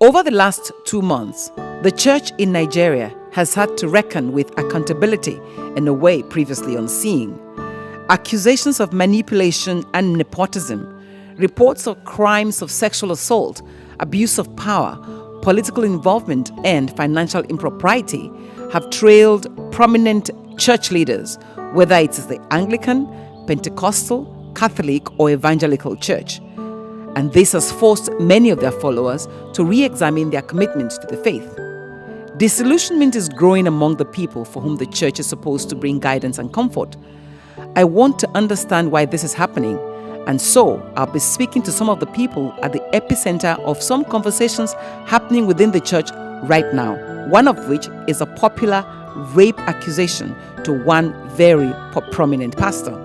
Over the last 2 months, the church in Nigeria has had to reckon with accountability in a way previously unseen. Accusations of manipulation and nepotism, reports of crimes of sexual assault, abuse of power, political involvement, and financial impropriety have trailed prominent church leaders, whether it is the Anglican, Pentecostal, Catholic, or Evangelical Church. And this has forced many of their followers to re-examine their commitment to the faith. Disillusionment is growing among the people for whom the church is supposed to bring guidance and comfort. I want to understand why this is happening, and so I'll be speaking to some of the people at the epicenter of some conversations happening within the church right now, one of which is a popular rape accusation to one very prominent pastor.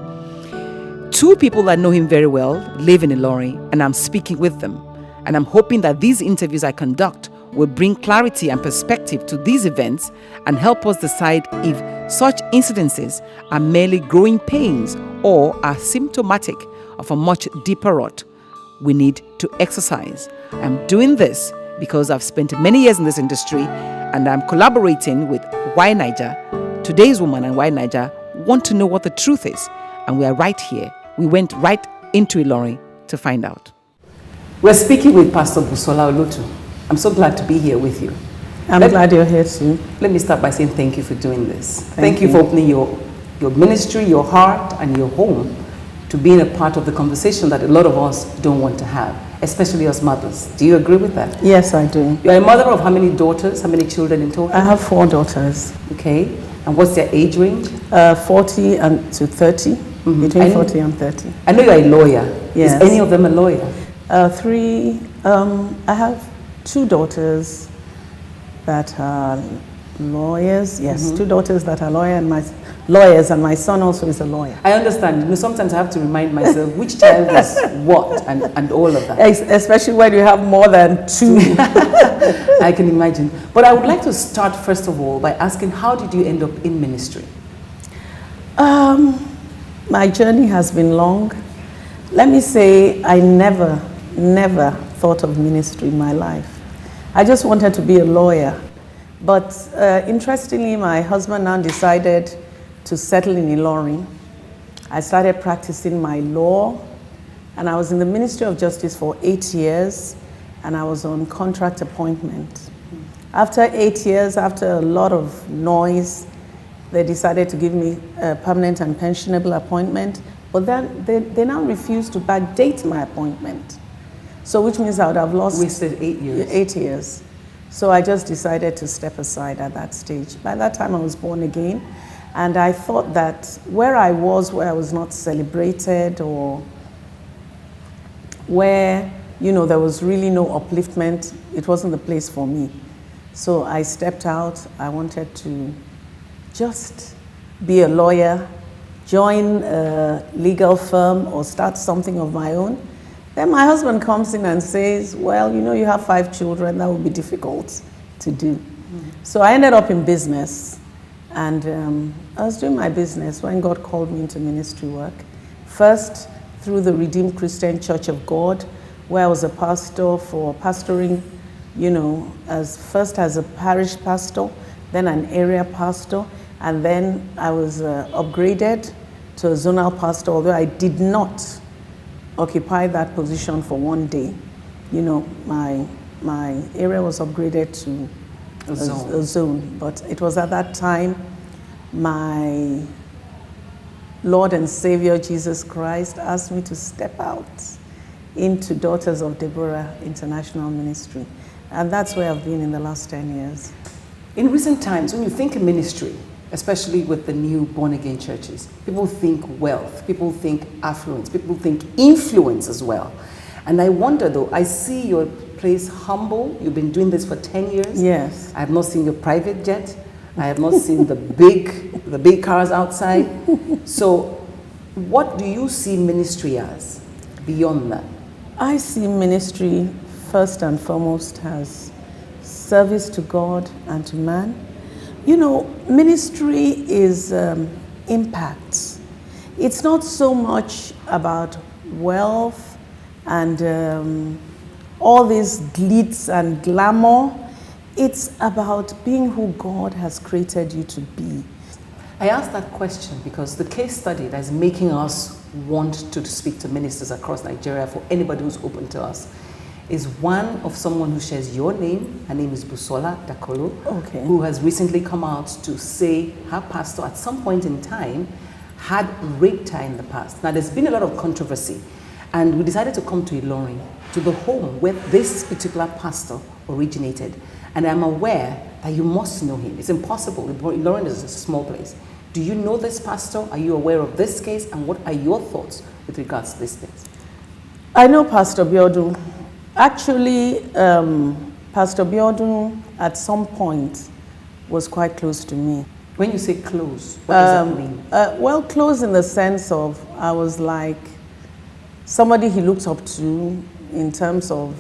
2 people that know him very well live in Ilorin, and I'm speaking with them. And I'm hoping that these interviews I conduct will bring clarity and perspective to these events and help us decide if such incidences are merely growing pains or are symptomatic of a much deeper rot we need to exercise. I'm doing this because I've spent many years in this industry, and I'm collaborating with Ynaija. Today's woman and Ynaija want to know what the truth is, and we are right here. We went right into Ilorin to find out. We're speaking with Pastor Busola Olotu. I'm so glad to be here with you. I'm glad you're here too. Let me start by saying thank you for doing this. Thank you for opening your ministry, your heart, and your home to being a part of the conversation that a lot of us don't want to have, especially as mothers. Do you agree with that? Yes, I do. You're a mother of how many daughters, how many children in total? I have 4 daughters. Okay. And what's their age range? 40 and to 30. Mm-hmm. Between 40 and 30. I know you're a lawyer. Yes. Is any of them a lawyer? 3. I have 2 daughters that are lawyers. Yes, 2 daughters that are lawyers, and my son also is a lawyer. I understand. You know, sometimes I have to remind myself which child is what and all of that. Especially when you have more than 2. I can imagine. But I would like to start first of all by asking, how did you end up in ministry? My journey has been long. Let me say I never thought of ministry in my life. I just wanted to be a lawyer. But interestingly, my husband now decided to settle in Ilorin. I started practicing my law, and I was in the Ministry of Justice for 8 years, and I was on contract appointment. After 8 years, after a lot of noise, they decided to give me a permanent and pensionable appointment, but then they now refused to backdate my appointment. So which means I would have lost... Wasted 8 years. 8 years. So I just decided to step aside at that stage. By that time I was born again, and I thought that where I was not celebrated, or where, there was really no upliftment, it wasn't the place for me. So I stepped out. I wanted to just be a lawyer, join a legal firm, or start something of my own. Then my husband comes in and says, well, you have 5 children, that would be difficult to do. Mm-hmm. So I ended up in business, and I was doing my business when God called me into ministry work. First, through the Redeemed Christian Church of God, where I was a pastor for pastoring, as a parish pastor, then an area pastor, and then I was upgraded to a zonal pastor, although I did not occupy that position for one day. My area was upgraded to a zone. But it was at that time my Lord and Savior Jesus Christ asked me to step out into Daughters of Deborah International Ministry. And that's where I've been in the last 10 years. In recent times, when you think of ministry, especially with the new born-again churches, people think wealth, people think affluence, people think influence as well. And I wonder though, I see your place humble. You've been doing this for 10 years. Yes. I have not seen your private jet. I have not seen the big cars outside. So what do you see ministry as beyond that? I see ministry first and foremost as service to God and to man. Ministry is impact. It's not so much about wealth and all this glitz and glamour. It's about being who God has created you to be. I asked that question because the case study that is making us want to speak to ministers across Nigeria, for anybody who's open to us, is one of someone who shares your name. Her name is Busola Dakolo, Okay. who has recently come out to say her pastor at some point in time had raped her in the past. Now, there's been a lot of controversy, and we decided to come to Ilorin, to the home where this particular pastor originated. And I'm aware that you must know him. It's impossible. Ilorin is a small place. Do you know this pastor? Are you aware of this case? And what are your thoughts with regards to this case? I know Pastor Biodun. Actually, Pastor Biodun at some point was quite close to me. When you say close, what does that mean? Well, close in the sense of I was like somebody he looked up to in terms of,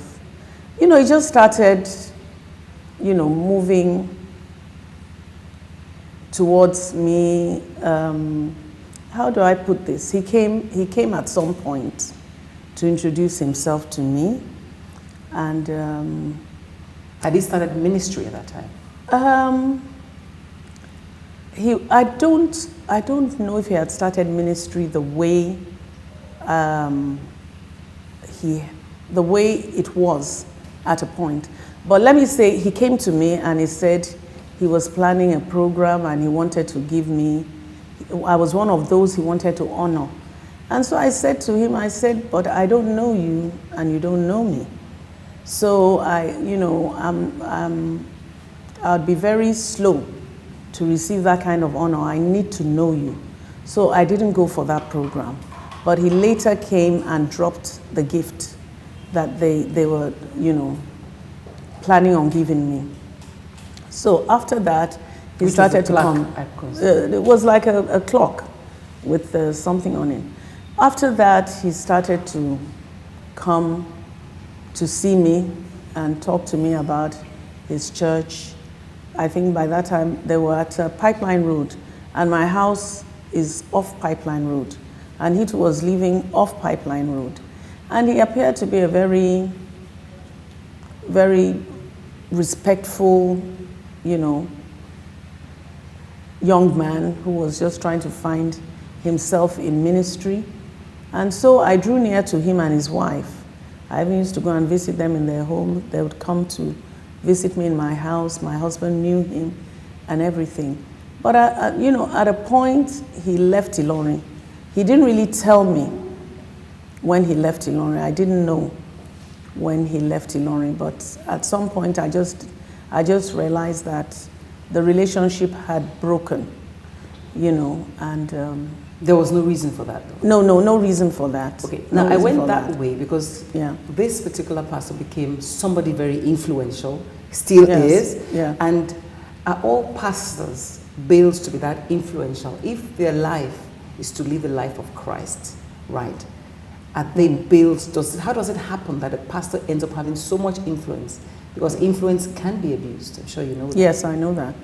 he just started, moving towards me. How do I put this? He came at some point to introduce himself to me, and had he started ministry at that time? I don't know if he had started ministry the way it was at a point. But let me say, he came to me and he said he was planning a program and he wanted to give me, I was one of those he wanted to honor. And so I said to him, but I don't know you and you don't know me. So I'd be very slow to receive that kind of honor. I need to know you. So I didn't go for that program. But he later came and dropped the gift that they were, planning on giving me. So after that, he started to come. It was like a clock with something on it. After that, he started to come to see me and talk to me about his church. I think by that time they were at Pipeline Road, and my house is off Pipeline Road, and he was living off Pipeline Road. And he appeared to be a very, very respectful, young man who was just trying to find himself in ministry. And so I drew near to him and his wife. I even used to go and visit them in their home. They would come to visit me in my house. My husband knew him and everything. But at a point, he left Ilorin. He didn't really tell me when he left Ilorin. I didn't know when he left Ilorin, but at some point, I just realized that the relationship had broken, and there was no reason for that, though? No reason for that. Okay, now I went that way because this particular pastor became somebody very influential, still is, and are all pastors built to be that influential? If their life is to live the life of Christ, right? Are they built, how does it happen that a pastor ends up having so much influence? Because influence can be abused. I'm sure you know that. Yes, I know that.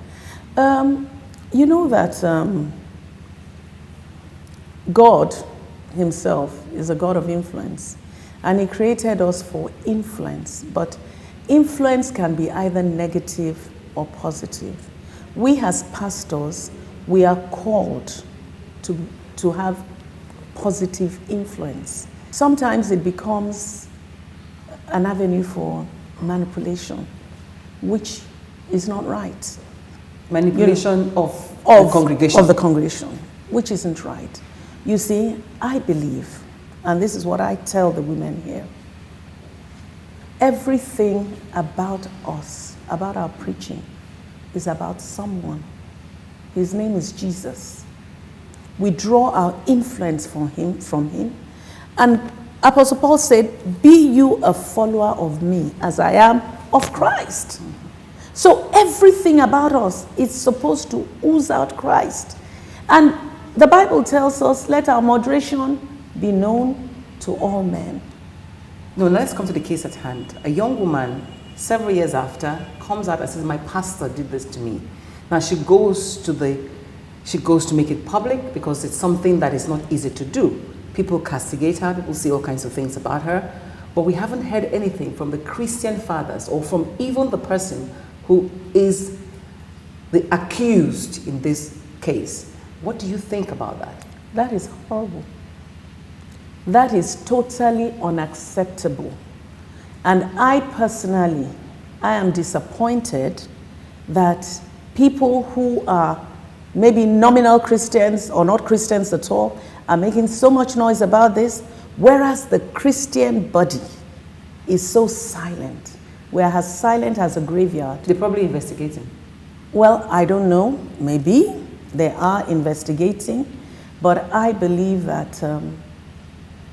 You know that God himself is a God of influence, and he created us for influence, but influence can be either negative or positive. We as pastors, we are called to have positive influence. Sometimes it becomes an avenue for manipulation, which is not right. Manipulation of the congregation. Of the congregation, which isn't right. You see, I believe, and this is what I tell the women here, everything about us, about our preaching, is about someone. His name is Jesus. We draw our influence from him. And Apostle Paul said, be you a follower of me as I am of Christ. So everything about us is supposed to ooze out Christ. And the Bible tells us, let our moderation be known to all men. No, let's come to the case at hand. A young woman, several years after, comes out and says, my pastor did this to me. Now she goes to make it public because it's something that is not easy to do. People castigate her, people say all kinds of things about her. but we haven't heard anything from the Christian fathers or from even the person who is the accused in this case. What do you think about that? That is horrible. That is totally unacceptable. And I personally, I am disappointed that people who are maybe nominal Christians or not Christians at all are making so much noise about this, whereas the Christian body is so silent. We're as silent as a graveyard. They're probably investigating. Well, I don't know. Maybe they are investigating, but I believe that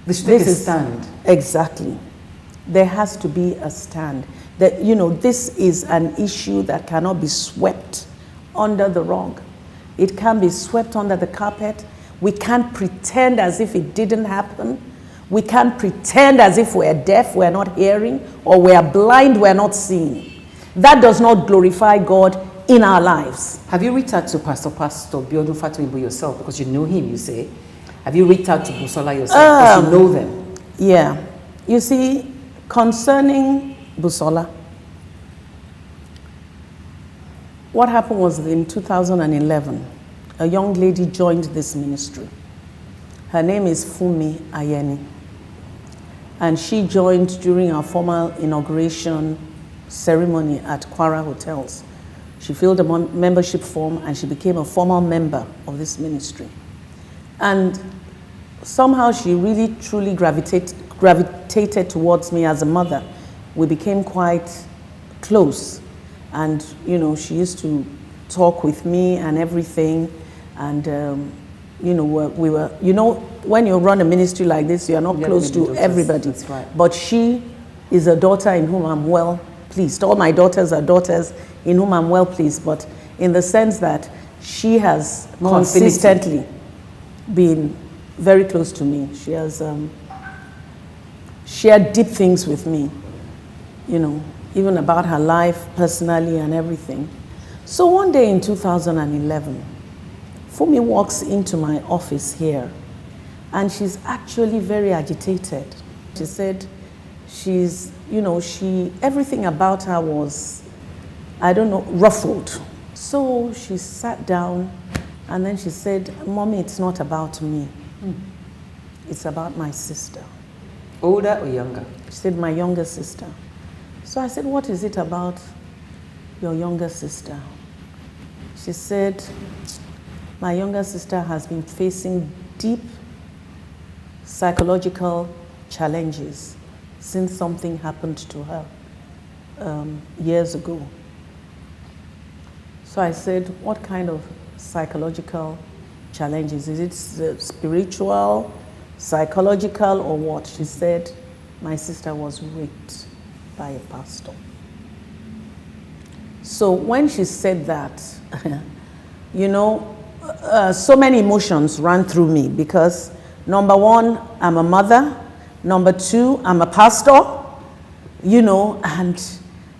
they should take a stand. Exactly. There has to be a stand. That, you know, this is an issue that cannot be swept under the rug. It can be swept under the carpet. We can't pretend as if it didn't happen. We can't pretend as if we're deaf, we're not hearing, or we're blind, we're not seeing. That does not glorify God in our lives. Have you reached out to Pastor Biodun Fatoyinbo yourself? Because you know him, you say. Have you reached out to Busola yourself? Because you know them. Yeah. You see, concerning Busola, what happened was in 2011, a young lady joined this ministry. Her name is Fumi Ayeni. And she joined during our formal inauguration ceremony at Kwara Hotels. She filled a membership form and she became a formal member of this ministry. And somehow she really truly gravitated towards me as a mother. We became quite close. And, you know, she used to talk with me and everything. And, you know, we were, you know, when you run a ministry like this, you are not close to everybody. That's right. But she is a daughter in whom I'm well pleased. All my daughters are daughters in whom I'm well pleased, but in the sense that she has consistently been very close to me. She has shared deep things with me, you know, even about her life personally and everything. So one day in 2011, Fumi walks into my office here, and she's actually very agitated. She said she's, you know, everything about her was, I don't know, ruffled. So she sat down and then she said, "Mommy, it's not about me. It's about my sister." Older or younger? She said, "My younger sister." So I said, "What is it about your younger sister?" She said, "My younger sister has been facing deep psychological challenges since something happened to her years ago." So I said, "What kind of psychological challenges? Is it spiritual, psychological, or what?" She said, "My sister was raped by a pastor." So when she said that, you know, so many emotions ran through me because, number one, I'm a mother. Number two, I'm a pastor, you know, and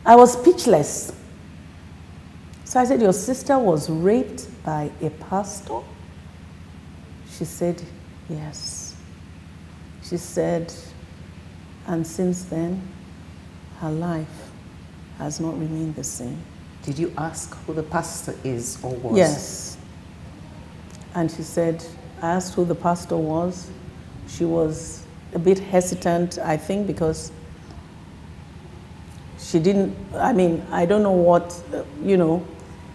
I was speechless. So I said, "Your sister was raped by a pastor?" She said, "Yes." She said, "And since then, her life has not remained the same." Did you ask who the pastor is or was? Yes. And she said, I asked who the pastor was. She was a bit hesitant, I think, because she didn't, I mean, I don't know what, you know,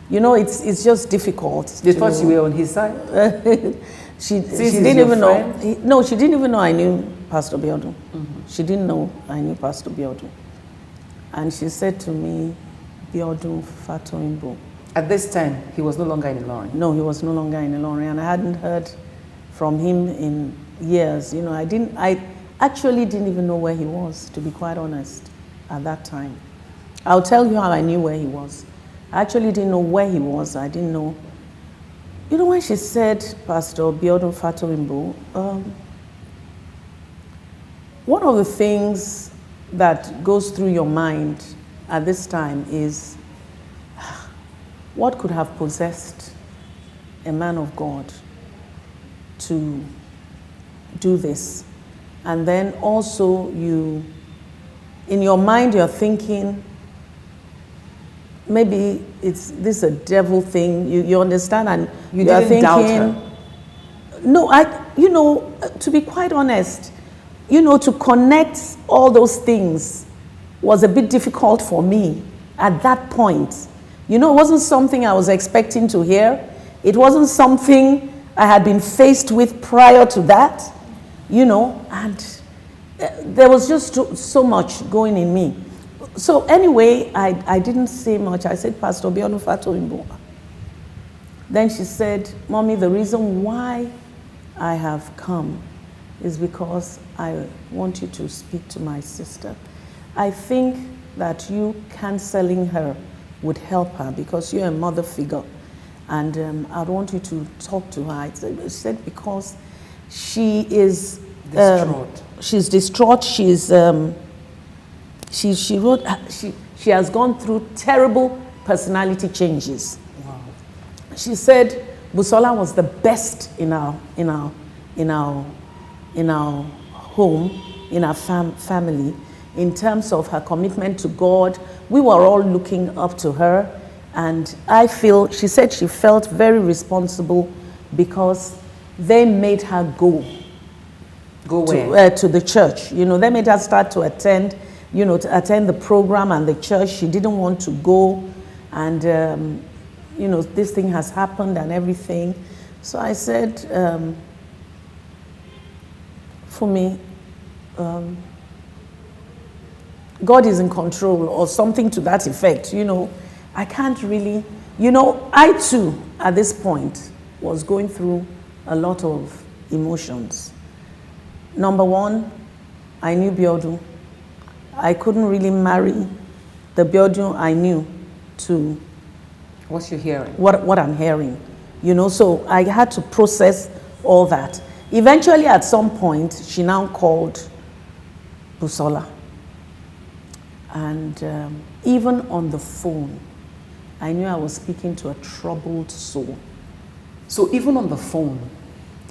it's just difficult. They thought you were on his side? she didn't even know. No, she didn't even know I knew Pastor Biodun. She didn't know I knew Pastor Biodun. And she said to me, "Biodun Fatoyinbo." At this time, he was no longer in Ilorin? No, he was no longer in Ilorin, and I hadn't heard from him in years. You know, I actually didn't even know where he was, to be quite honest, at that time. I'll tell you how I knew where he was. I actually didn't know where he was. I didn't know. You know, when she said, "Pastor Biodun Fatoyinbo," one of the things that goes through your mind at this time is, what could have possessed a man of God to do this? And then also you in your mind you're thinking, maybe this is a devil thing. You understand, and you didn't thinking, doubt her. No, to be quite honest, to connect all those things was a bit difficult for me at that point. It wasn't something I was expecting to hear. It wasn't something I had been faced with prior to that, and there was just so much going in me. So anyway, I didn't say much. I said, Pastor Bionu Fato Imbo. Then she said, Mommy, the reason why I have come is because I want you to speak to my sister. I think that you canceling her would help her because you're a mother figure. And I want you to talk to her. I said, because she is distraught. She's distraught. She has gone through terrible personality changes. Wow. She said Busola was the best in our home, in our family, in terms of her commitment to God. We were all looking up to her, and she said she felt very responsible because they made her go where? To the church. They made her start to attend, to attend the program and the church. She didn't want to go, and this thing has happened and everything. So I said, for me, God is in control, or something to that effect. I can't really, I too, at this point, was going through a lot of emotions. Number one, I knew Biodu. I couldn't really marry the Biodu I knew to what you're hearing. What I'm hearing. So I had to process all that. Eventually, at some point, she now called Busola. And even on the phone, I knew I was speaking to a troubled soul. So even on the phone,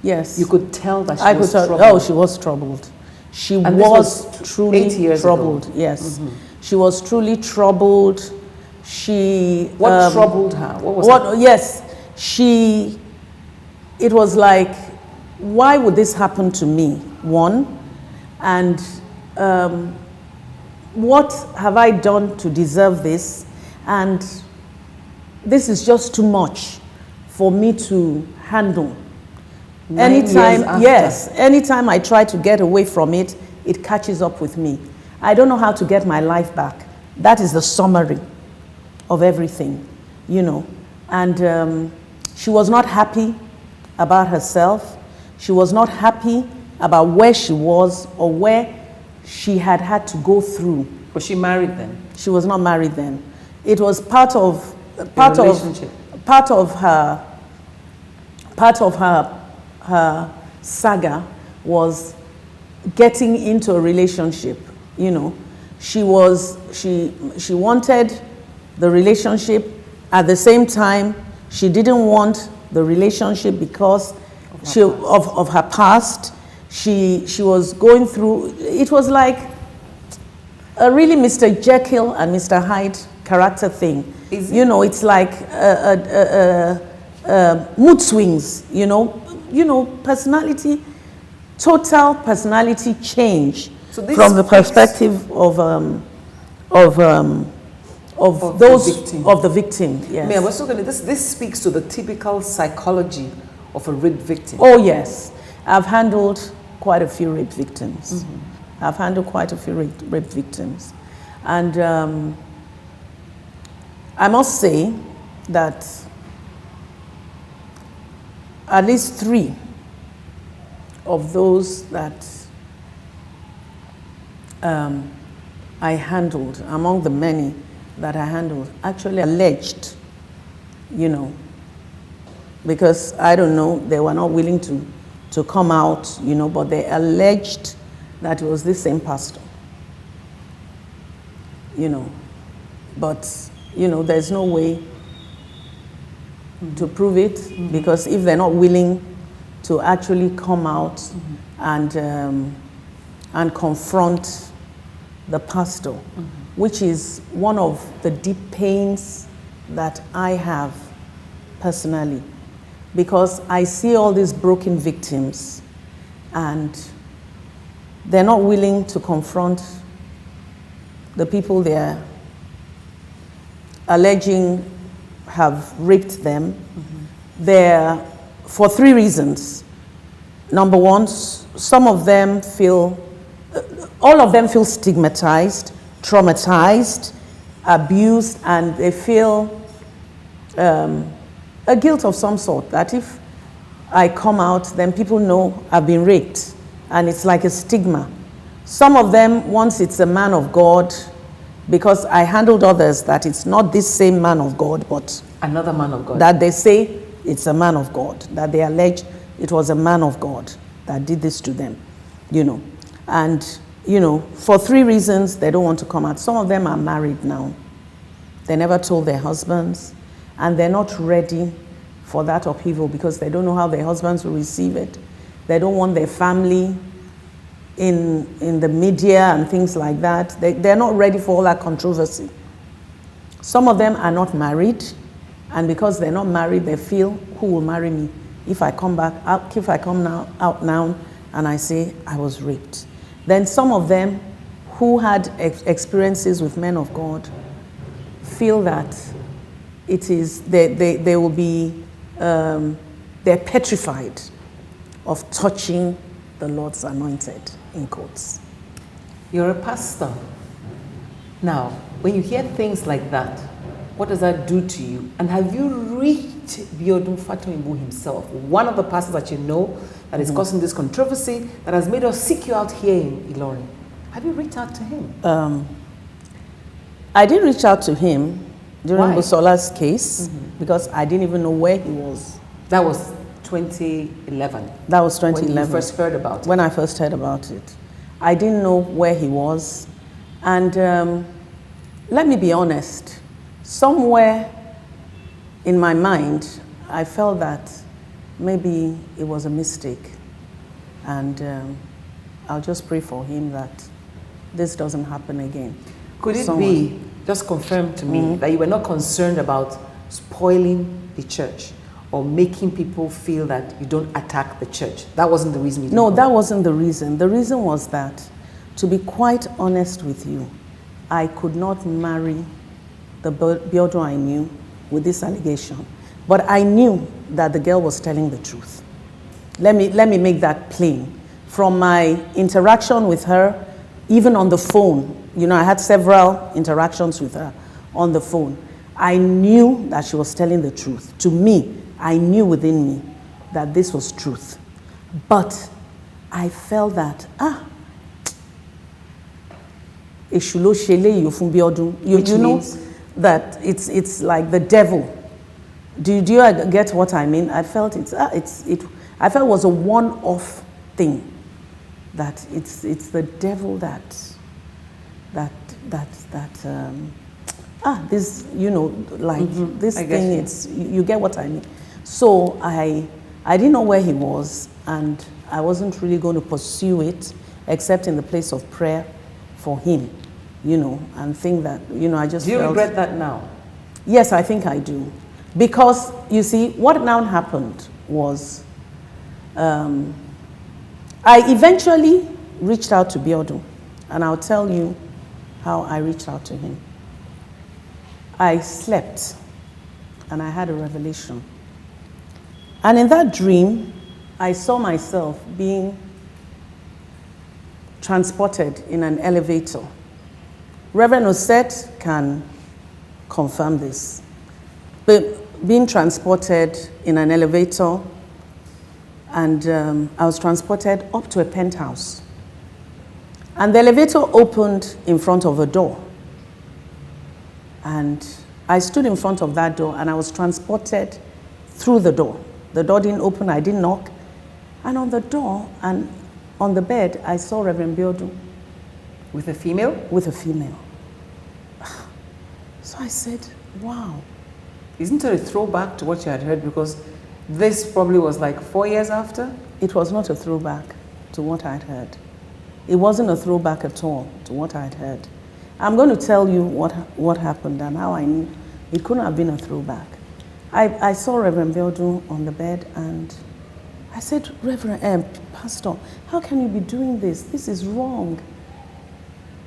yes, you could tell that she was troubled. Oh, she was troubled. She was truly 8 years troubled. ago. Yes, she was truly troubled. What troubled her? What was that? Yes, it was like, why would this happen to me? One, and what have I done to deserve this? And this is just too much for me to handle. Anytime I try to get away from it, it catches up with me. I don't know how to get my life back. That is the summary of everything, And she was not happy about herself. She was not happy about where she was or where she had to go through. Was she married then? She was not married then. It was part of her saga was getting into a relationship. She wanted the relationship. At the same time, she didn't want the relationship because of her past. She was going through, it was like a really Mr. Jekyll and Mr. Hyde character thing. It's like mood swings, personality, total personality change from the perspective of the victim. Yes. I was talking. This speaks to the typical psychology of a rape victim. Oh yes, I've handled quite a few rape victims. I've handled quite a few rape victims, and I must say that at least 3 of those that I handled, among the many that I handled, actually alleged, because I don't know, they were not willing to come out, but they alleged that it was this same pastor, but, there's no way to prove it, because if they're not willing to actually come out and confront the pastor, which is one of the deep pains that I have personally, because I see all these broken victims and they're not willing to confront the people they're alleging have raped them. They're, for three reasons. Number one, some of them feel, all of them feel stigmatized, traumatized, abused, and they feel a guilt of some sort, that if I come out, then people know I've been raped, and it's like a stigma. Some of them, once it's a man of God, because I handled others that it's not this same man of God, but another man of God. That they say it's a man of God, that they allege it was a man of God that did this to them, And, for three reasons, they don't want to come out. Some of them are married now. They never told their husbands, and they're not ready for that upheaval because they don't know how their husbands will receive it. They don't want their family in the media and things like that. They're not ready for all that controversy. Some of them are not married, and because they're not married, they feel, who will marry me if I come out now and I say I was raped? Then some of them who had experiences with men of God feel that it is, they will be, they're petrified of touching the Lord's anointed, in quotes. You're a pastor. Now, when you hear things like that, what does that do to you? And have you reached Biodun Fatoyinbo himself, one of the pastors that you know that is causing this controversy, that has made us seek you out here in Ilorin? Have you reached out to him? I didn't reach out to him during Why? Busola's case because I didn't even know where he was. That was 2011. That was 2011. When you first heard about it. When I first heard about it. I didn't know where he was. And let me be honest, somewhere in my mind, I felt that maybe it was a mistake. And I'll just pray for him that this doesn't happen again. Could it be, just confirm to me, that you were not concerned about spoiling the church or making people feel that you don't attack the church? That wasn't the reason you didn't No, go? that wasn't the reason. The reason was that, to be quite honest with you, I could not marry the Biodun I knew with this allegation. But I knew that the girl was telling the truth. Let me make that plain. From my interaction with her, even on the phone, I had several interactions with her on the phone. I knew that she was telling the truth. To me, I knew within me that this was truth. But I felt that, you know that it's like the devil. Do you get what I mean? I felt I felt it was a one-off thing. That it's the devil this this thing. It's, you get what I mean. So I didn't know where he was, and I wasn't really going to pursue it except in the place of prayer for him, and think that I just. Do you felt, regret that now? Yes, I think I do, because you see what now happened was. I eventually reached out to Biodun, and I'll tell you how I reached out to him. I slept, and I had a revelation. And in that dream, I saw myself being transported in an elevator. Reverend Osset can confirm this. But being transported in an elevator, and I was transported up to a penthouse. And the elevator opened in front of a door. And I stood in front of that door, and I was transported through the door. The door didn't open, I didn't knock. And on the door and on the bed, I saw Reverend Biodun. With a female? With a female. So I said, wow. Isn't it a throwback to what you had heard? Because this probably was like 4 years after? It was not a throwback to what I'd heard. It wasn't a throwback at all to what I had heard. I'm going to tell you what happened and how I knew it couldn't have been a throwback. I saw Reverend Biodun on the bed and I said, Pastor, how can you be doing this? This is wrong.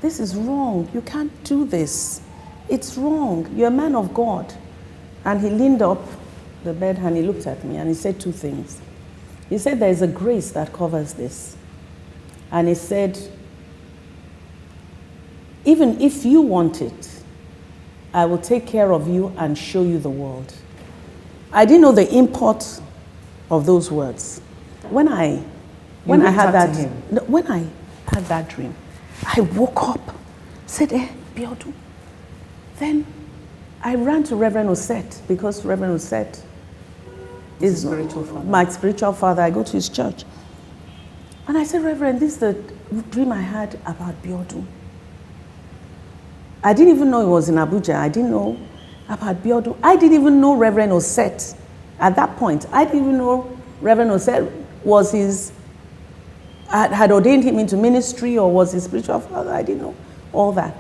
This is wrong. You can't do this. It's wrong. You're a man of God. And he leaned up the bed and he looked at me and he said two things. He said, there is a grace that covers this. And he said, even if you want it, I will take care of you and show you the world. I didn't know the import of those words. When I had that dream, I woke up, said, Biodun. Then I ran to Reverend Osset because Reverend Osset is my spiritual father. I go to his church. And I said, Reverend, this is the dream I had about Biodun. I didn't even know it was in Abuja. I didn't know about Biodun. I didn't even know Reverend Osset at that point. I didn't even know Reverend Osset was had ordained him into ministry or was his spiritual father. I didn't know all that.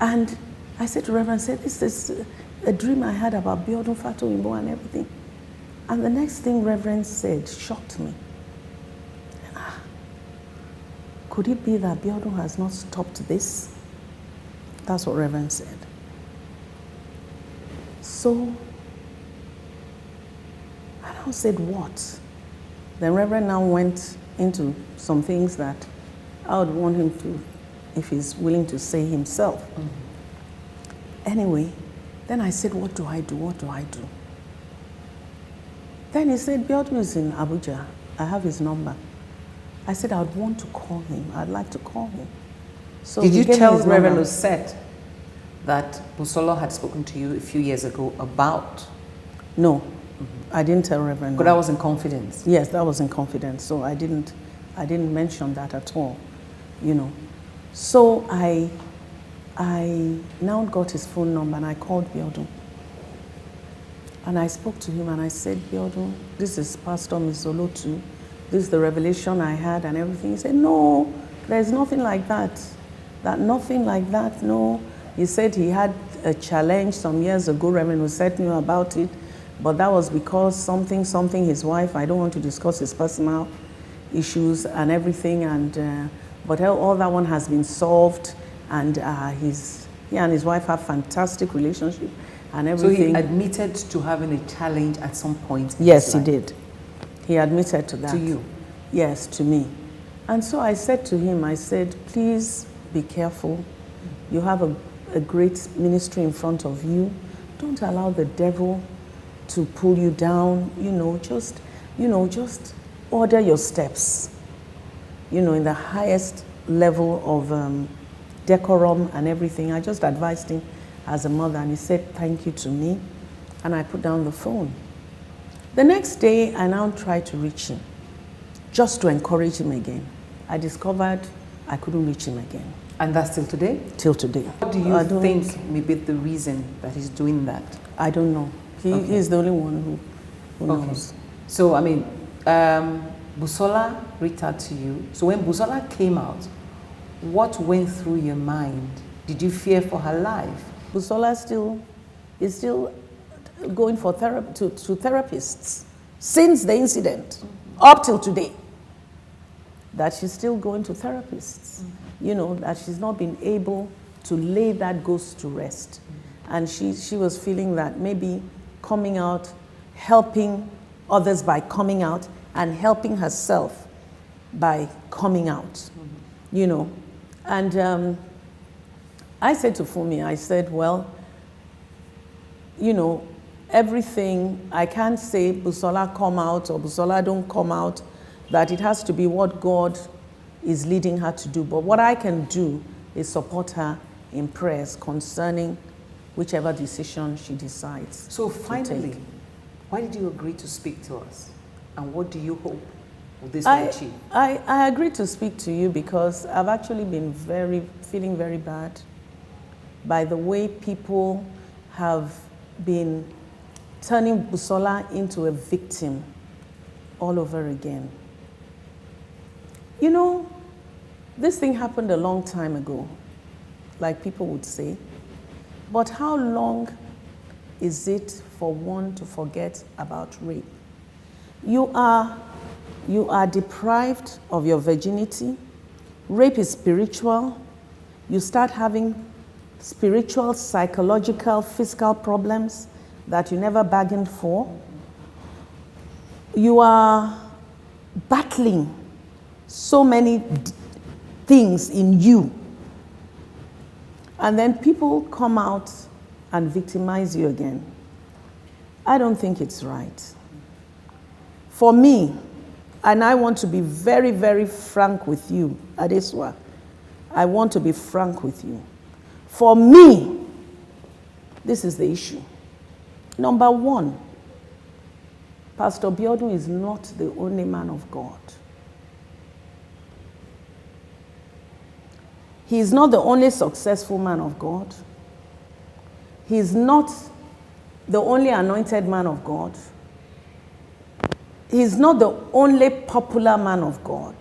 And I said to Reverend, this is a dream I had about Biodun Fatoyinbo and everything. And the next thing Reverend said shocked me. Could it be that Biodun has not stopped this? That's what Reverend said. So, I now said, what? Then Reverend now went into some things that I would want him to, if he's willing to say himself. Mm-hmm. Anyway, then I said, what do I do? What do I do? Then he said, Biodun is in Abuja. I have his number. I said, I would want to call him. I'd like to call him. So did you tell Reverend Osset that Busolo had spoken to you a few years ago about? No, I didn't tell Reverend. But that was in confidence? Yes, that was in confidence. So I didn't mention that at all, you know. So I now got his phone number and I called Biodun. And I spoke to him and I said, Biodun, this is Pastor Mizolo too. This is the revelation I had and everything. He said, no, there's nothing like that. Nothing like that, no. He said he had a challenge some years ago. Reverend Osset knew about it, but that was because something, his wife, I don't want to discuss his personal issues and everything, and but all that one has been solved, and he and his wife have fantastic relationship and everything. So he admitted to having a challenge at some point? Yes, he did. He admitted to that. To you? Yes, to me. And so I said to him, I said, please be careful. You have a great ministry in front of you. Don't allow the devil to pull you down. Just order your steps, in the highest level of decorum and everything. I just advised him as a mother, and he said thank you to me, and I put down the phone. The next day, I now tried to reach him, just to encourage him again. I discovered I couldn't reach him again. And that's till today? Till today. What do you think may be the reason that he's doing that? I don't know. He's the only one who knows. So, I mean, Busola reached out to you. So when Busola came out, what went through your mind? Did you fear for her life? Busola is still going for therapy to therapists since the incident, up till today. That she's still going to therapists. That she's not been able to lay that ghost to rest. And she was feeling that maybe coming out, helping others by coming out, and helping herself by coming out, And I said to Fumi, I said, well, everything, I can't say Busola come out or Busola don't come out, that it has to be what God is leading her to do. But what I can do is support her in prayers concerning whichever decision she decides. So finally, why did you agree to speak to us? And what do you hope this will achieve? I agreed to speak to you because I've actually been feeling very bad by the way people have been turning Busola into a victim all over again. this thing happened a long time ago, like people would say. But how long is it for one to forget about rape? You are deprived of your virginity. Rape is spiritual. You start having spiritual, psychological, physical problems that you never bargained for. You are battling so many things in you. And then people come out and victimize you again. I don't think it's right. For me, and I want to be very, very frank with you, Adesuwa, I want to be frank with you. For me, this is the issue. Number one, Pastor Biodun is not the only man of God. He is not the only successful man of God. He is not the only anointed man of God. He is not the only popular man of God.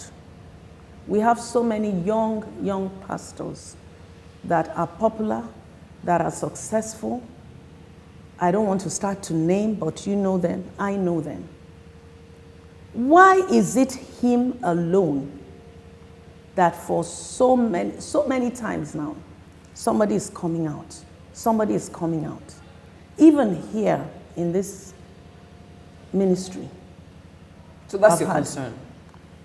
We have so many young pastors that are popular, that are successful. I don't want to start to name, but you know them, I know them. Why is it him alone that for so many times now, somebody is coming out? Somebody is coming out. Even here in this ministry. So that's your concern?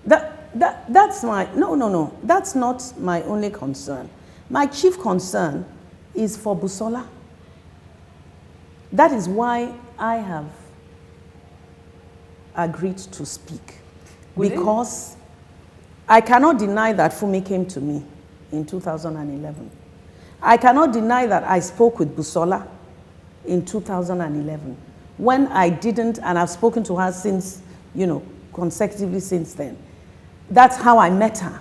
That's my, no. That's not my only concern. My chief concern is for Busola. That is why I have agreed to speak. Because I cannot deny that Fumi came to me in 2011. I cannot deny that I spoke with Busola in 2011. When I didn't, and I've spoken to her since, consecutively since then. That's how I met her.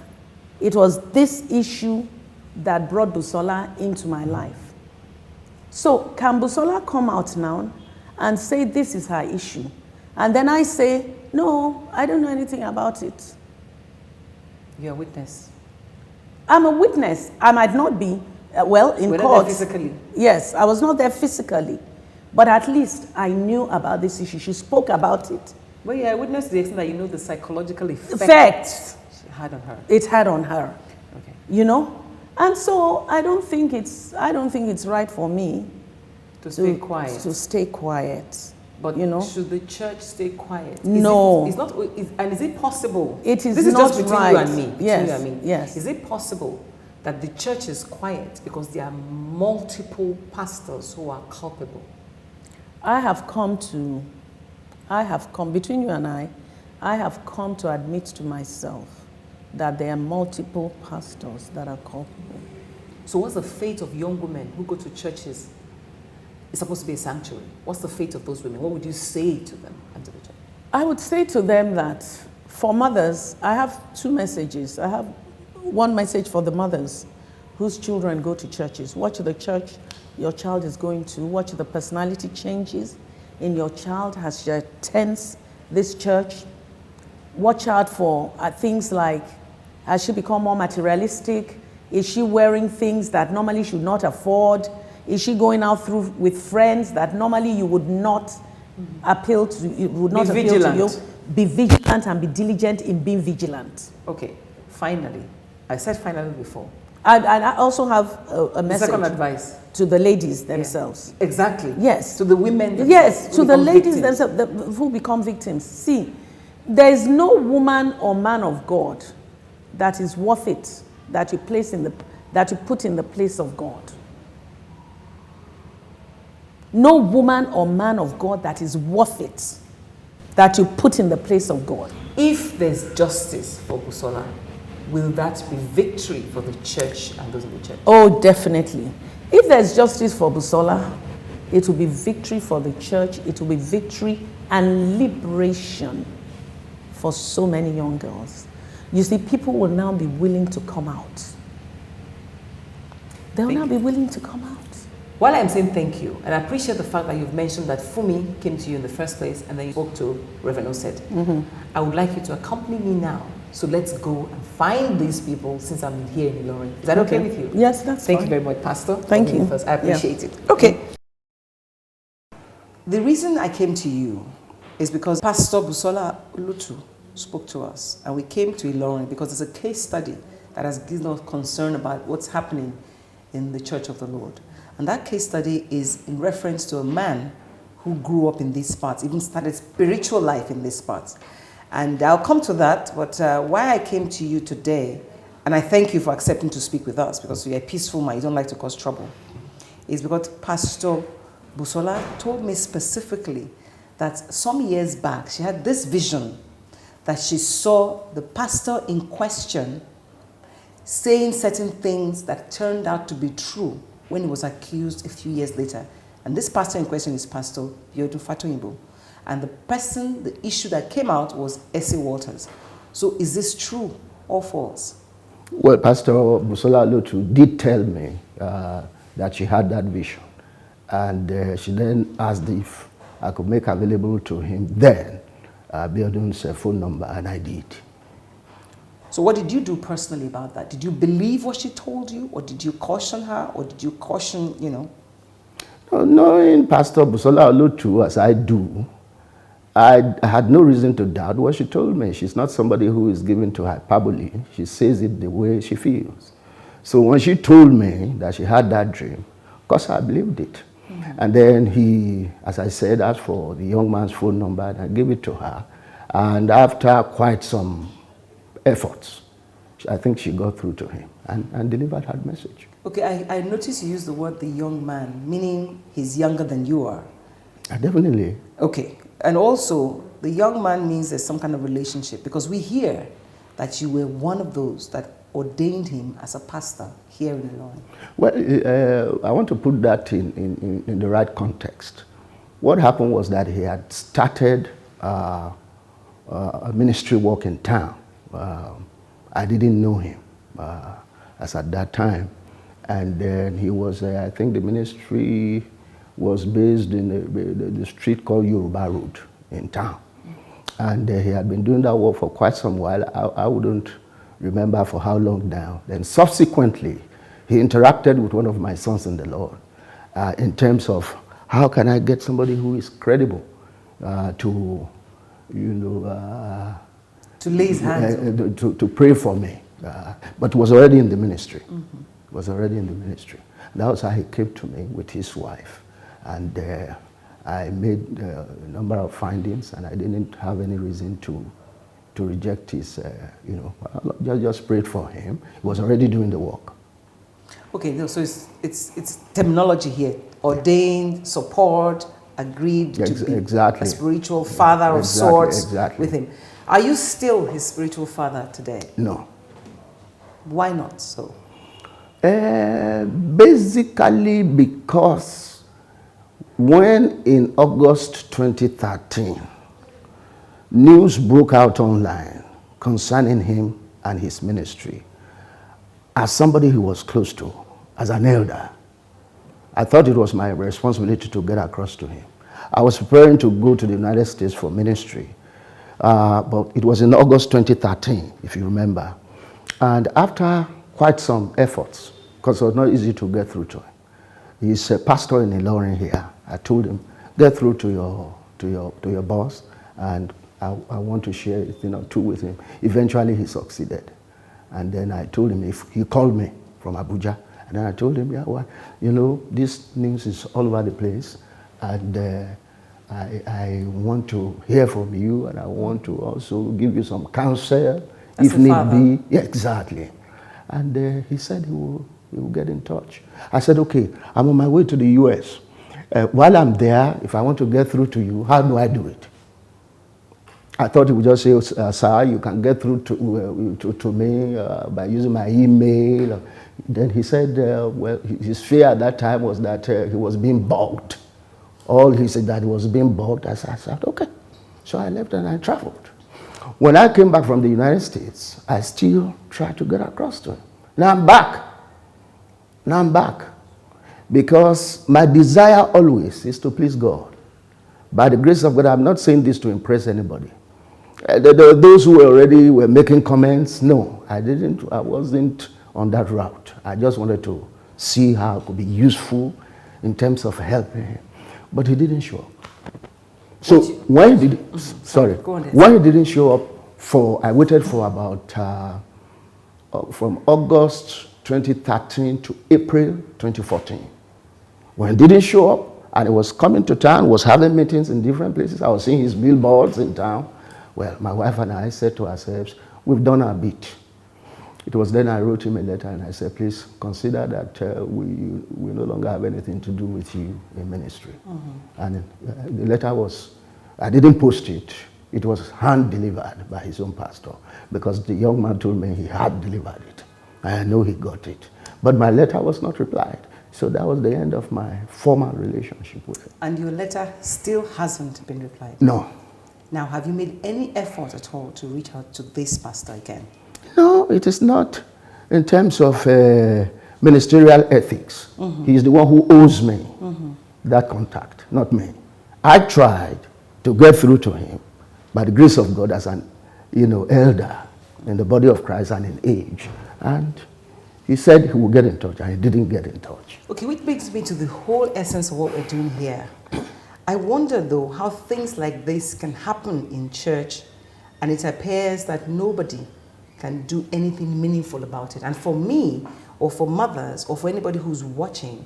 It was this issue that brought Busola into my life. So can Busola come out now and say this is her issue? And then I say, no, I don't know anything about it. You're a witness. I'm a witness. I might not be, in court. Physically? Yes, I was not there physically. But at least I knew about this issue. She spoke about it. Well, you're a witness to the extent that you know the psychological effects it had on her. It had on her. Okay. And so I don't think it's right for me to stay quiet. To stay quiet. But should the church stay quiet? No. And is it possible? It is this not is just between right. you and me. Yes. You and me. Yes. Is it possible that the church is quiet because there are multiple pastors who are culpable? I have come, between you and I have come to admit to myself that there are multiple pastors that are culpable. So what's the fate of young women who go to churches? It's supposed to be a sanctuary. What's the fate of those women? What would you say to them and to the church? I would say to them that for mothers, I have two messages. I have one message for the mothers whose children go to churches. Watch the church your child is going to. Watch the personality changes in your child as she attends this church. Watch out for things like, has she become more materialistic? Is she wearing things that normally should not afford? Is she going out with friends that normally you would not appeal to? It would not appeal to you. Be vigilant and be diligent in being vigilant. Okay, finally. I said finally before. And I also have a message. Second advice. To the ladies themselves. Yeah. Exactly. Yes. To the women. Yes, to the ladies themselves who become victims. See, there is no woman or man of God that is worth it that you put in the place of God. No woman or man of God that is worth it that you put in the place of God. If there's justice for Busola, will that be victory for the church and those in the church? Oh, definitely. If there's justice for Busola, it will be victory for the church. It will be victory and liberation for so many young girls. You see, people will now be willing to come out. They will now be willing to come out. While I'm saying thank you, and I appreciate the fact that you've mentioned that Fumi came to you in the first place and then you spoke to Reverend Osed, I would like you to accompany me now So let's go and find these people since I'm here in Ilorin. Is that okay with you? Yes, that's Thank fine. you very much, Pastor. Thank you. First. I appreciate it. Okay. The reason I came to you is because Pastor Busola Ulutu spoke to us, and we came to Ilorin because there's a case study that has given us concern about what's happening in the Church of the Lord. And that case study is in reference to a man who grew up in these parts, even started spiritual life in these parts. And I'll come to that, but why I came to you today, and I thank you for accepting to speak with us because you're a peaceful man, you don't like to cause trouble, is because Pastor Busola told me specifically that some years back, she had this vision that she saw the pastor in question saying certain things that turned out to be true when he was accused a few years later. And this pastor in question is Pastor Yodu Fatoyinbo. And the issue that came out was Essie Waters. So is this true or false? Well, Pastor Busola Ulutu did tell me that she had that vision. And she then asked if I could make available to him then Biodun's phone number, and I did. So what did you do personally about that? Did you believe what she told you, or did you caution her, or did you caution, Knowing Pastor Busola Ulutu as I do, I had no reason to doubt what she told me. She's not somebody who is given to hyperbole. She says it the way she feels. So when she told me that she had that dream, of course I believed it. Mm-hmm. And then he, as I said, asked for the young man's phone number, and I gave it to her. And after quite some efforts, I think she got through to him and delivered her message. Okay, I noticed you used the word the young man, meaning he's younger than you are. Definitely. Okay, and also the young man means there's some kind of relationship, because we hear that you were one of those that ordained him as a pastor here in Ilorin. Well, I want to put that in the right context. What happened was that he had started a ministry work in town. I didn't know him as at that time. And then he was, I think the ministry was based in the street called Yoruba Road in town. And he had been doing that work for quite some while. I wouldn't remember for how long now. Then subsequently, he interacted with one of my sons in the Lord in terms of how can I get somebody who is credible to lay his hands to pray for me. But was already in the ministry. Mm-hmm. Was already in the ministry. That was how he came to me with his wife. And I made a number of findings, and I didn't have any reason to reject his, just prayed for him. He was already doing the work. Okay, so it's terminology here. Ordained, support, agreed to be a spiritual father of sorts with him. Are you still his spiritual father today? No. Why not so? Basically because when in August 2013, news broke out online concerning him and his ministry, as somebody who was close to, as an elder, I thought it was my responsibility to get across to him. I was preparing to go to the United States for ministry, but it was in August 2013, if you remember. And after quite some efforts, because it was not easy to get through to him. He's a pastor in Ilorin here. I told him, get through to your boss, and I want to share a thing or two with him. Eventually he succeeded. And then I told him, if he called me from Abuja, and then I told him, yeah, well, this news is all over the place, and I want to hear from you, and I want to also give you some counsel, if need be. Yeah, exactly. And he said he will get in touch. I said, okay, I'm on my way to the US. While I'm there, if I want to get through to you, how do I do it? I thought he would just say, sir, you can get through to me by using my email. Then he said, well, his fear at that time was that he was being bugged. All he said that he was being bugged. I said, okay. So I left and I traveled. When I came back from the United States, I still tried to get across to him. Now I'm back. Because my desire always is to please God. By the grace of God, I'm not saying this to impress anybody. Those who were making comments, no, I wasn't on that route. I just wanted to see how it could be useful in terms of helping him. But he didn't show up. So when he didn't show up I waited for about, from August 2013 to April 2014. When he didn't show up, and he was coming to town, was having meetings in different places, I was seeing his billboards in town. Well, my wife and I said to ourselves, we've done our bit. It was then I wrote him a letter and I said, please consider that we no longer have anything to do with you in ministry. And the letter was, I didn't post it. It was hand-delivered by his own pastor because the young man told me he had delivered it. I know he got it. But my letter was not replied. So that was the end of my formal relationship with him. And your letter still hasn't been replied? No. Now, have you made any effort at all to reach out to this pastor again? No, it is not in terms of ministerial ethics. He is the one who owes me that contact, not me. I tried to get through to him by the grace of God as an elder in the body of Christ and in age. And he said he would get in touch, and he didn't get in touch. Okay, which brings me to the whole essence of what we're doing here. I wonder, though, how things like this can happen in church, and it appears that nobody can do anything meaningful about it. And for me, or for mothers, or for anybody who's watching,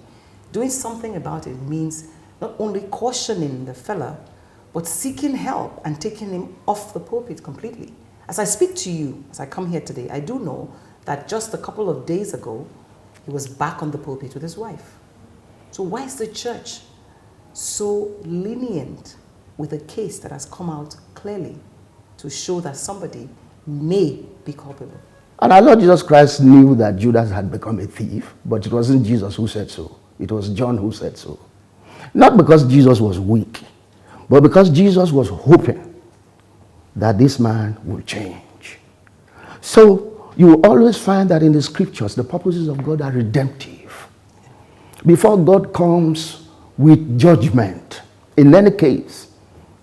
doing something about it means not only cautioning the fella, but seeking help and taking him off the pulpit completely. As I speak to you, as I come here today, I do know that just a couple of days ago, he was back on the pulpit with his wife. So why is the church so lenient with a case that has come out clearly to show that somebody may be culpable? And our Lord Jesus Christ knew that Judas had become a thief, but it wasn't Jesus who said so. It was John who said so. Not because Jesus was weak, but because Jesus was hoping that this man would change. So you will always find that in the scriptures, the purposes of God are redemptive. Before God comes with judgment, in any case,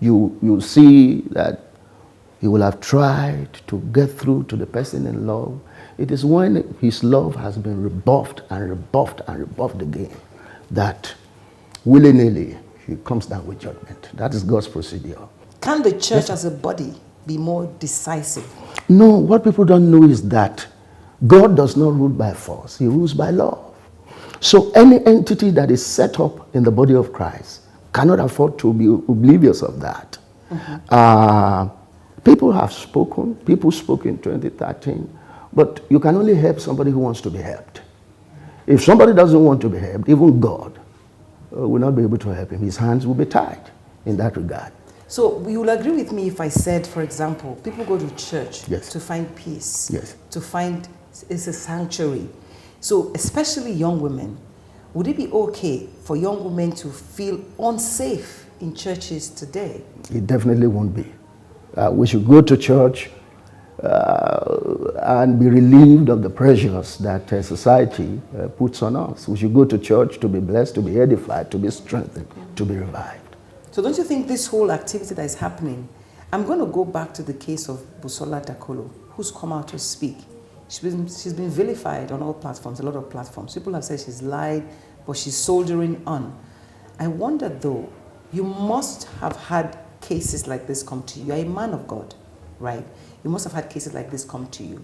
you see that he will have tried to get through to the person in love. It is when his love has been rebuffed and rebuffed and rebuffed again that willy-nilly he comes down with judgment. That is God's procedure. Can the church as a body be more decisive? No, what people don't know is that God does not rule by force. He rules by love. So any entity that is set up in the body of Christ cannot afford to be oblivious of that. People have spoken. People spoke in 2013. But you can only help somebody who wants to be helped. If somebody doesn't want to be helped, even God will not be able to help him. His hands will be tied in that regard. So you will agree with me if I said, for example, people go to church to find peace, to find it's a sanctuary. So especially young women, would it be okay for young women to feel unsafe in churches today? It definitely won't be. We should go to church and be relieved of the pressures that society puts on us. We should go to church to be blessed, to be edified, to be strengthened, to be revived. So don't you think this whole activity that is happening, I'm going to go back to the case of Busola Dakolo, who's come out to speak. She's been vilified on all platforms, a lot of platforms. People have said she's lied, but she's soldiering on. I wonder though, you must have had cases like this come to you. You're a man of God, right? You must have had cases like this come to you.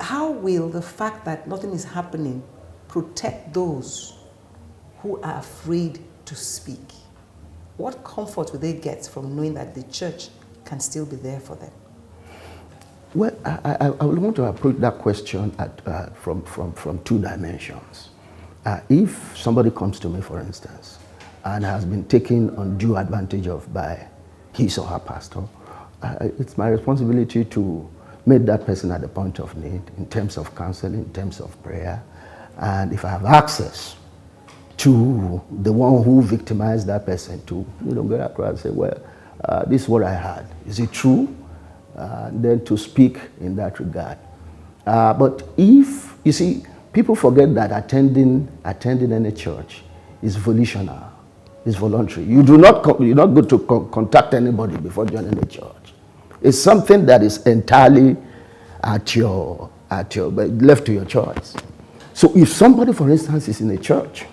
How will the fact that nothing is happening protect those who are afraid to speak? What comfort will they get from knowing that the church can still be there for them? Well, I would want to approach that question from two dimensions. If somebody comes to me, for instance, and has been taken undue advantage of by his or her pastor, it's my responsibility to meet that person at the point of need in terms of counseling, in terms of prayer. And if I have access to the one who victimized that person, to get across and say, well, this is what I had. Is it true? Then to speak in that regard. But if, you see, people forget that attending any church is volitional, is voluntary. You do not go to contact anybody before joining the church. It's something that is entirely at your left to your choice. So if somebody, for instance, is in a church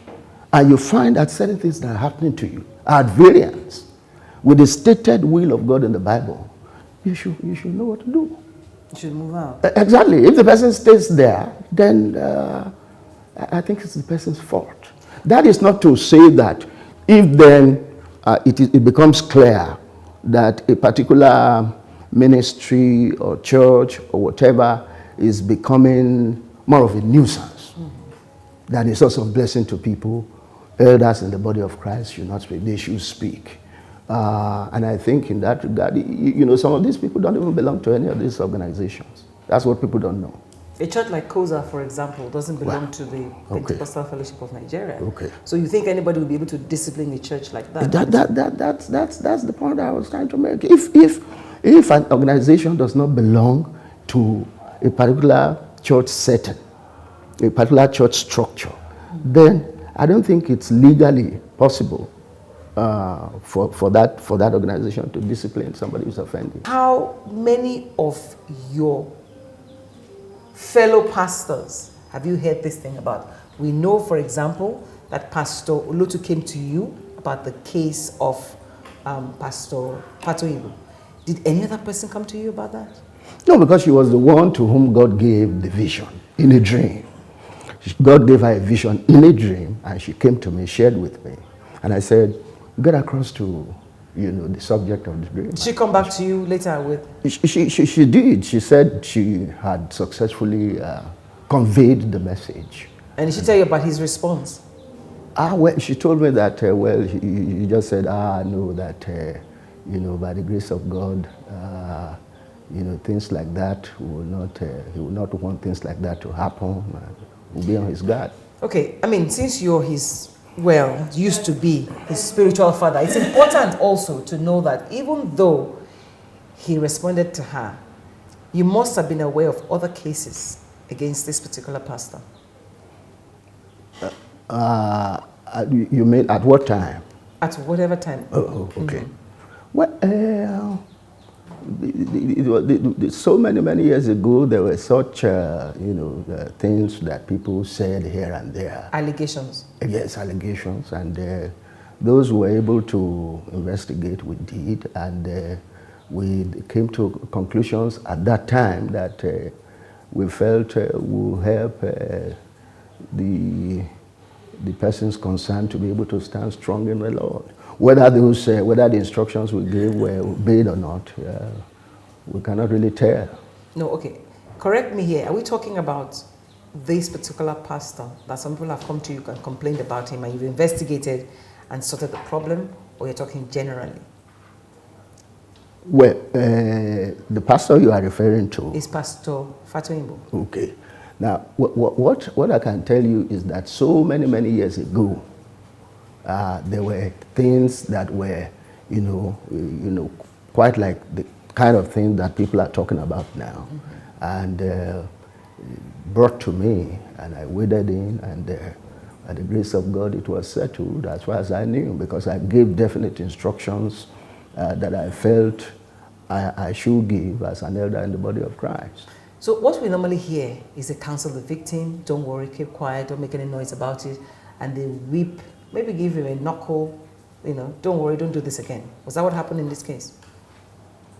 and you find that certain things that are happening to you are at variance with the stated will of God in the Bible, you should know what to do. You should move out. Exactly. If the person stays there, then I think it's the person's fault. That is not to say that if then it becomes clear that a particular ministry or church or whatever is becoming more of a nuisance, that is also a blessing to people. Elders in the body of Christ should not speak, they should speak. And I think in that regard, some of these people don't even belong to any of these organizations. That's what people don't know. A church like COZA, for example, doesn't belong to the Pentecostal Fellowship of Nigeria. Okay. So you think anybody will be able to discipline a church like that? That's the point I was trying to make. If an organization does not belong to a particular church setting, a particular church structure, then I don't think it's legally possible for that organization to discipline somebody who's offending. How many of your fellow pastors have you heard this thing about? We know, for example, that Pastor Olotu came to you about the case of Pastor Patoibu. Did any other person come to you about that? No, because she was the one to whom God gave the vision in a dream. God gave her a vision in a dream, and she came to me, shared with me. And I said, get across to, the subject of the dream. Did she come back to you later with? She did. She said she had successfully conveyed the message. And did she tell you about his response? Well, she told me that, he just said, no, that, by the grace of God, things like that will not, he will not want things like that to happen. Will be on his guard. Okay, I mean, since you're used to be his spiritual father, it's important also to know that even though he responded to her, you must have been aware of other cases against this particular pastor. You mean at what time? At whatever time. Oh, okay. Well, so many years ago, there were such, things that people said here and there. Allegations. Yes, allegations. And those were able to investigate, we did. And we came to conclusions at that time that we felt will help the persons concerned to be able to stand strong in the Lord. Whether the instructions we gave were obeyed or not, we cannot really tell. No, okay. Correct me here. Are we talking about this particular pastor that some people have come to you and complained about him and you've investigated and sorted the problem, or you're talking generally? Well, the pastor you are referring to is Pastor Fatoyinbo. Okay. Now, what I can tell you is that so many years ago, there were things that were, quite like the kind of thing that people are talking about now, and brought to me, and I waded in, and by the grace of God, it was settled as far as I knew, because I gave definite instructions that I felt I should give as an elder in the body of Christ. So what we normally hear is they counsel the victim, don't worry, keep quiet, don't make any noise about it, and they weep, maybe give him a knuckle, don't worry, don't do this again. Was that what happened in this case?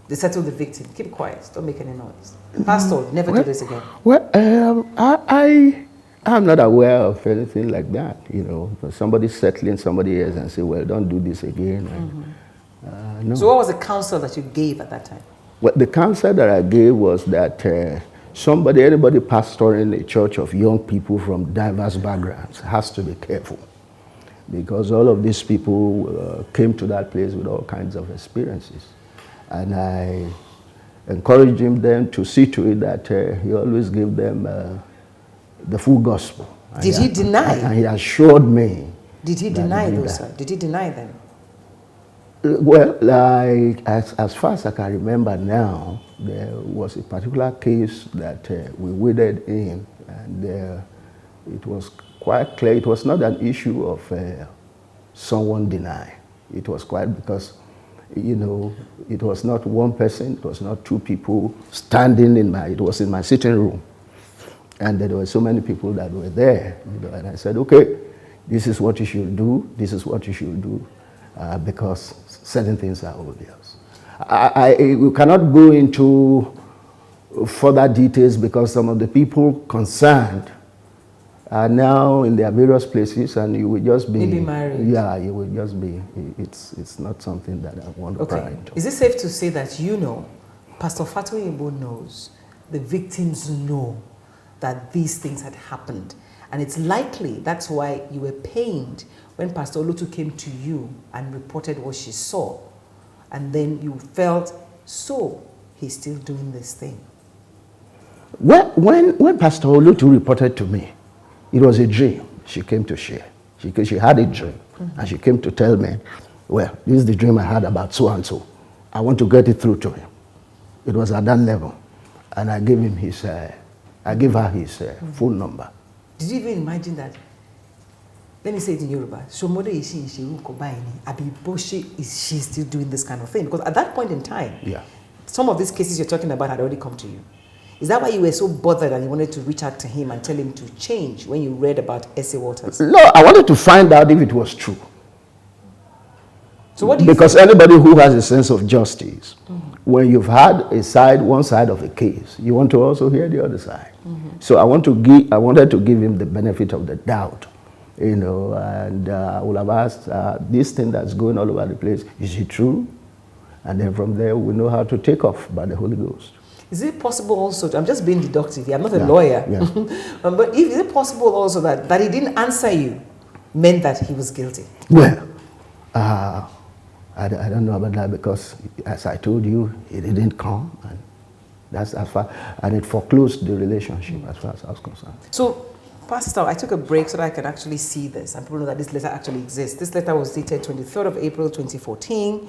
They settled the victim, keep quiet, don't make any noise. Pastor, never do this again. Well, I'm not aware of anything like that, somebody settling somebody else and say, well, don't do this again. No. So what was the counsel that you gave at that time? Well, the counsel that I gave was that anybody pastoring a church of young people from diverse backgrounds has to be careful, because all of these people came to that place with all kinds of experiences. And I encouraged them to see to it that he always gave them the full gospel. Did he deny? And he assured me. Did he deny those, sir? Did he deny them? Well, as far as I can remember now, there was a particular case that we waded in, and it was quite clear. It was not an issue of someone denying. It was quite because You know, it was not one person, it was not two people standing it was in my sitting room. And there were so many people that were there, you know, and I said, okay, this is what you should do, this is what you should do, because certain things are obvious. We cannot go into further details because some of the people concerned are now in their various places, and you will just be maybe married. Yeah, you will just be. It's not something that I want to pry into. Is it safe to say that Pastor Fatu Oyebo knows, the victims know that these things had happened, and it's likely that's why you were pained when Pastor Olutu came to you and reported what she saw, and then you felt, so he's still doing this thing? When Pastor Olutu reported to me, it was a dream she came to share. She had a dream, and she came to tell me, well, this is the dream I had about so and so. I want to get it through to him. It was at that level, and I gave him I gave her his phone number. Did you even imagine that? Let me say it in Yoruba. Is she still doing this kind of thing? Because at that point in time, some of these cases you're talking about had already come to you. Is that why you were so bothered and you wanted to reach out to him and tell him to change when you read about S.A. Waters? No, I wanted to find out if it was true. So what do you Because anybody who has a sense of justice, when you've had one side of a case, you want to also hear the other side. So I wanted to give him the benefit of the doubt, you know, and I would have asked, this thing that's going all over the place, is it true? And then from there, we know how to take off by the Holy Ghost. Is it possible also, I'm just being deductive here, I'm not a lawyer, but is it possible also that he didn't answer you meant that he was guilty? Well, I don't know about that, because as I told you, he didn't come, and that's as far, and it foreclosed the relationship as far as I was concerned. So, Pastor, I took a break so that I can actually see this, and people know that this letter actually exists. This letter was dated 23rd of April 2014.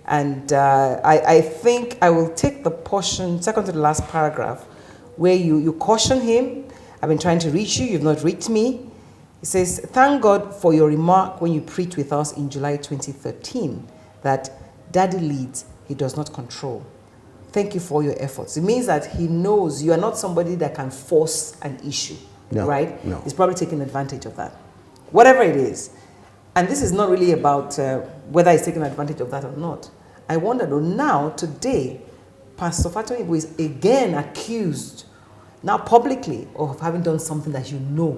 And I think I will take the portion, second to the last paragraph, where you caution him. I've been trying to reach you, you've not reached me. It says, thank God for your remark when you preached with us in July 2013 that Daddy leads, he does not control. Thank you for your efforts. It means that he knows you are not somebody that can force an issue, right? No. He's probably taking advantage of that. Whatever it is. And this is not really about whether he's taking advantage of that or not. I wonder though, now, today, Pastor Fatu Oyebo is again accused, now publicly, of having done something that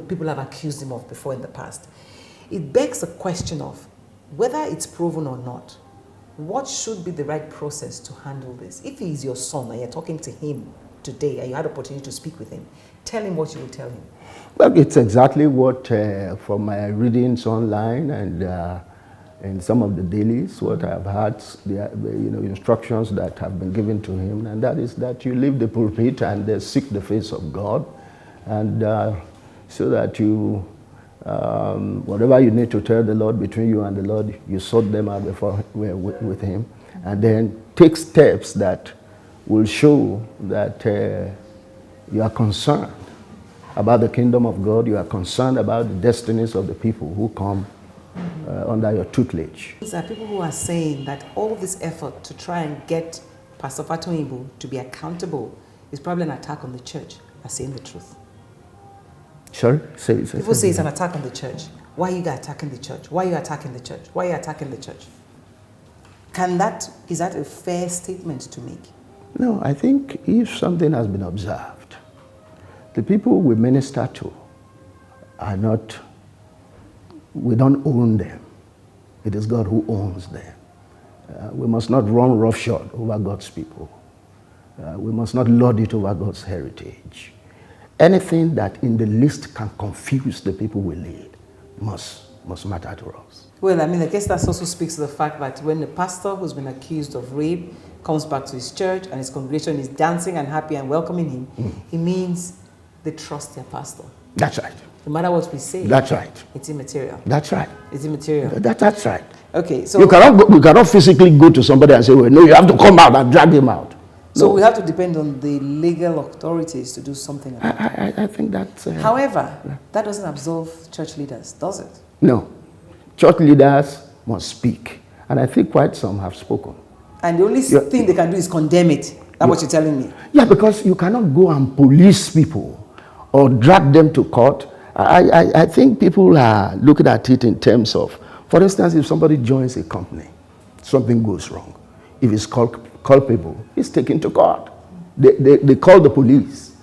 people have accused him of before in the past. It begs the question of whether it's proven or not, what should be the right process to handle this? If he is your son and you're talking to him today and you had the opportunity to speak with him, tell him what you will tell him. Well, it's exactly what, from my readings online and some of the dailies, what I've had, instructions that have been given to him, and that is that you leave the pulpit and seek the face of God, and so that you, whatever you need to tell the Lord between you and the Lord, you sort them out before with him, and then take steps that will show that you are concerned about the kingdom of God, you are concerned about the destinies of the people who come under your tutelage. There are people who are saying that all this effort to try and get Pastor Fatu Oyebo to be accountable is probably an attack on the church, are saying the truth. Sorry? People say it's an attack on the church. Why are you guys attacking the church? Why are you attacking the church? Why are you attacking the church? Is that a fair statement to make? No, I think if something has been observed, the people we minister to are not, we don't own them. It is God who owns them. We must not run roughshod over God's people. We must not lord it over God's heritage. Anything that in the least can confuse the people we lead must matter to us. Well, I mean, I guess that also speaks to the fact that when the pastor who's been accused of rape comes back to his church and his congregation is dancing and happy and welcoming him, it means they trust their pastor. That's right. No matter what we say. That's right. It's immaterial. That's right. It's immaterial. That's right. Okay, so you cannot physically go to somebody and say, well, no, you have to come out and drag him out. So no. we have to depend on the legal authorities to do something about it. I think that's... However, that doesn't absolve church leaders, does it? No. Church leaders must speak. And I think quite some have spoken. And the only thing they can do is condemn it. That's what you're telling me. Yeah, because you cannot go and police people or drag them to court. I think people are looking at it in terms of, for instance, if somebody joins a company, something goes wrong. If it's culpable, he's taken to court. They call the police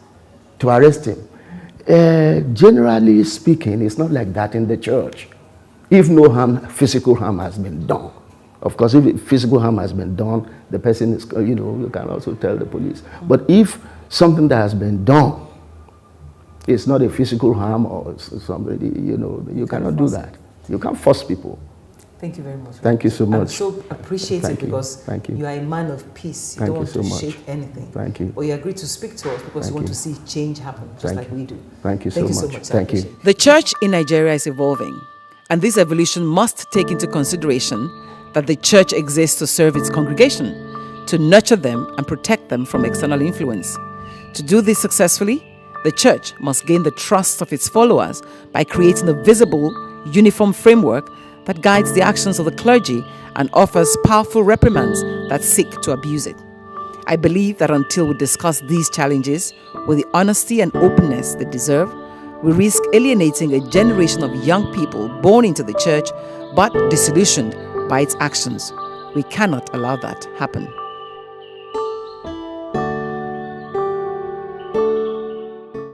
to arrest him. Generally speaking, it's not like that in the church. If no physical harm has been done. Of course, if physical harm has been done, the person is, you can also tell the police. But if something that has been done, it's not a physical harm or somebody, you cannot do that. You can't force people. Thank you very much. Thank you so much. I'm so appreciative because you are a man of peace. You don't want to shake anything. Thank you. Or you agree to speak to us because you want to see change happen, just like we do. Thank you so much. Thank you. The church in Nigeria is evolving, and this evolution must take into consideration that the church exists to serve its congregation, to nurture them and protect them from external influence. To do this successfully, the church must gain the trust of its followers by creating a visible, uniform framework that guides the actions of the clergy and offers powerful reprimands that seek to abuse it. I believe that until we discuss these challenges with the honesty and openness they deserve, we risk alienating a generation of young people born into the church but disillusioned by its actions. We cannot allow that happen.